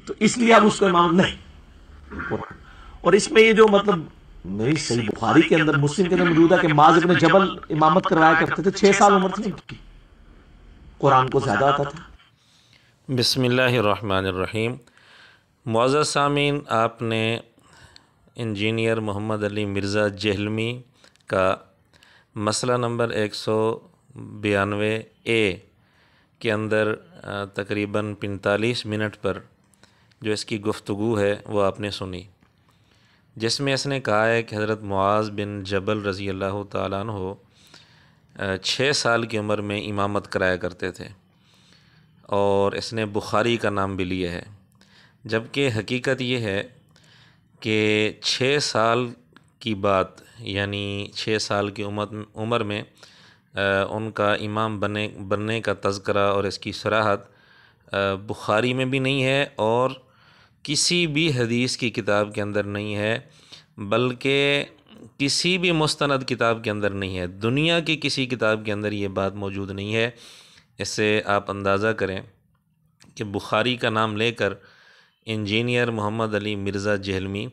تو اس لیے اب اس کو امام نہیں. اور اس میں یہ جو مطلب میری صحیح بخاری کے اندر، مسلم کے اندر موجود ہے کہ معاذ ابن جبل امامت کروایا کرتے تھے، 6 سال عمر تھی ان کی، قرآن کو زیادہ آتا تھا. بسم اللہ الرحمن الرحیم. معزز سامعین، آپ نے انجینئر محمد علی مرزا جہلمی کا مسئلہ نمبر 192A کے اندر تقریباً 45 منٹ پر جو اس کی گفتگو ہے وہ آپ نے سنی، جس میں اس نے کہا ہے کہ حضرت معاذ بن جبل رضی اللہ تعالیٰ عنہ 6 سال کی عمر میں امامت کرایا کرتے تھے، اور اس نے بخاری کا نام بھی لیا ہے، جبکہ حقیقت یہ ہے کہ 6 سال کی بات، یعنی 6 سال کی عمر میں ان کا امام بننے کا تذکرہ اور اس کی صراحت بخاری میں بھی نہیں ہے اور کسی بھی حدیث کی کتاب کے اندر نہیں ہے، بلکہ کسی بھی مستند کتاب کے اندر نہیں ہے، دنیا کی کسی کتاب کے اندر یہ بات موجود نہیں ہے. اس سے آپ اندازہ کریں کہ بخاری کا نام لے کر انجینئر محمد علی مرزا جہلمی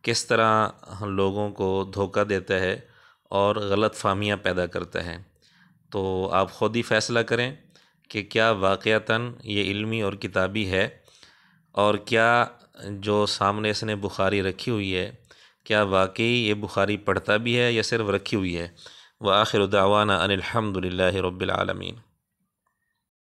کس طرح لوگوں کو دھوکہ دیتا ہے اور غلط فہمیاں پیدا کرتا ہے. تو آپ خود ہی فیصلہ کریں کہ کیا واقعتاً یہ علمی اور کتابی ہے، اور کیا جو سامنے اس نے بخاری رکھی ہوئی ہے کیا واقعی یہ بخاری پڑھتا بھی ہے یا صرف رکھی ہوئی ہے. وآخر دعوانا ان الحمد للہ رب العالمین.